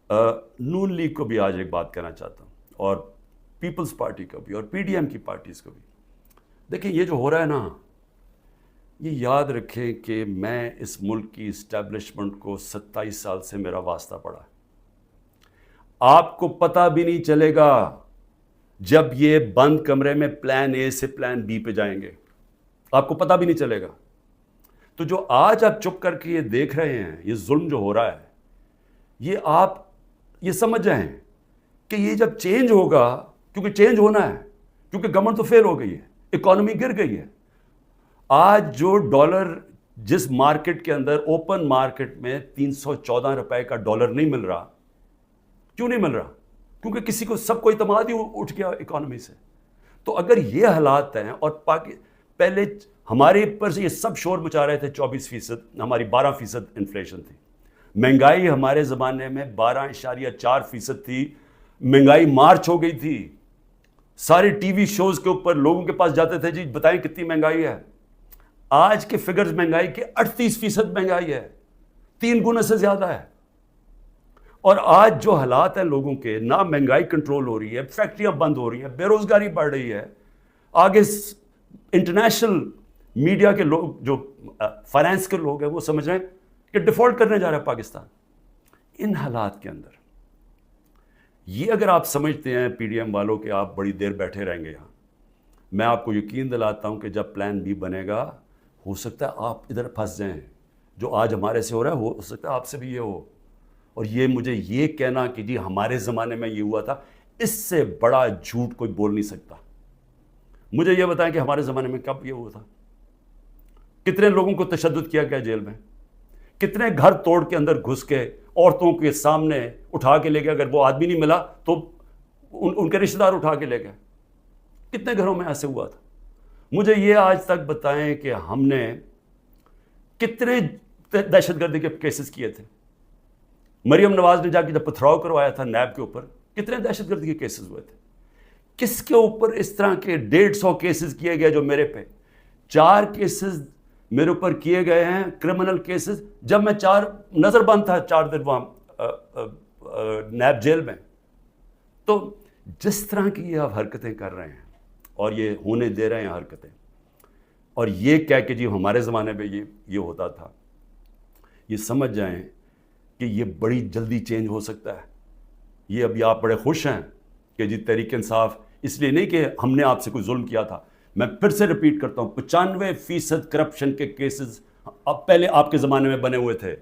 نون league کو بھی آج ایک بات کہنا چاہتا ہوں، اور پیپلز پارٹی کو بھی، اور پی ڈی ایم کی پارٹیز کو بھی. دیکھیں یہ جو ہو رہا ہے نا، یہ یاد رکھیں کہ میں اس ملک کی اسٹیبلشمنٹ کو 27 سال سے میرا واسطہ پڑا ہے. آپ کو پتہ بھی نہیں چلے گا جب یہ بند کمرے میں پلان اے سے پلان بی پہ جائیں گے، آپ کو پتہ بھی نہیں چلے گا. تو جو آج آپ چپ کر کے یہ دیکھ رہے ہیں، یہ ظلم جو ہو رہا ہے، یہ آپ یہ سمجھ جائیں کہ یہ جب چینج ہوگا، کیونکہ چینج ہونا ہے، کیونکہ گورنمنٹ تو فیل ہو گئی ہے، اکانومی گر گئی ہے. آج جو ڈالر جس مارکیٹ کے اندر، اوپن مارکیٹ میں 314 روپے کا ڈالر نہیں مل رہا، کیوں نہیں مل رہا؟ کیونکہ کسی کو، سب کو اعتماد ہی اٹھ گیا اکانومی سے. تو اگر یہ حالات ہیں، اور پہلے ہمارے اوپر سے یہ سب شور مچا رہے تھے 24%، ہماری 12% انفلیشن تھی. مہنگائی ہمارے زمانے میں 12.4% تھی. مہنگائی مارچ ہو گئی تھی. سارے ٹی وی شوز کے اوپر لوگوں کے پاس جاتے تھے، جی بتائیں کتنی مہنگائی ہے. آج کے فگرز مہنگائی کے 38% مہنگائی ہے، 3 گنا سے زیادہ ہے. اور آج جو حالات ہیں لوگوں کے، نہ مہنگائی کنٹرول ہو رہی ہے، فیکٹریاں بند ہو رہی ہیں، بے روزگاری بڑھ رہی ہے. آگے انٹرنیشنل میڈیا کے لوگ، جو فائنانس کے لوگ ہیں، وہ سمجھ رہے ہیں کہ ڈیفالٹ کرنے جا رہا ہے پاکستان. ان حالات کے اندر یہ اگر آپ سمجھتے ہیں پی ڈی ایم والوں کہ آپ بڑی دیر بیٹھے رہیں گے یہاں، میں آپ کو یقین دلاتا ہوں کہ جب پلان بی بنے گا، ہو سکتا ہے آپ ادھر پھنس جائیں. جو آج ہمارے سے ہو رہا ہے، ہو سکتا ہے آپ سے بھی یہ ہو. اور یہ مجھے یہ کہنا کہ جی ہمارے زمانے میں یہ ہوا تھا، اس سے بڑا جھوٹ کوئی بول نہیں سکتا. مجھے یہ بتائیں کہ ہمارے زمانے میں کب یہ ہوا تھا؟ کتنے لوگوں کو تشدد کیا گیا جیل میں؟ کتنے گھر توڑ کے اندر گھس کے عورتوں کے سامنے اٹھا کے لے گئے؟ اگر وہ آدمی نہیں ملا تو ان کے رشتہ دار اٹھا کے لے گئے. کتنے گھروں میں ایسے ہوا تھا؟ مجھے یہ آج تک بتائیں کہ ہم نے کتنے دہشت گردی کے کیسز کیے تھے. مریم نواز نے جا کے جب پتھراؤ کروایا تھا نیب کے اوپر، کتنے دہشت گردی کے کیسز ہوئے تھے. کس کے اوپر اس طرح کے 150 کیسز کیے گئے جو میرے پہ 4 کیسز میرے اوپر کیے گئے ہیں، کرمنل کیسز، جب میں نظر بند تھا 4 دن وہاں نیب جیل میں. تو جس طرح کی یہ آپ حرکتیں کر رہے ہیں، اور یہ ہونے دے رہے ہیں حرکتیں، اور یہ کہہ کہ جی ہمارے زمانے میں یہ ہوتا تھا، یہ سمجھ جائیں کہ یہ بڑی جلدی چینج ہو سکتا ہے. یہ ابھی آپ بڑے خوش ہیں کہ جی تحریک انصاف، اس لیے نہیں کہ ہم نے آپ سے کوئی ظلم کیا تھا. میں پھر سے ریپیٹ کرتا ہوں، 95% کرپشن کے کیسز اب پہلے آپ کے زمانے میں بنے ہوئے تھے.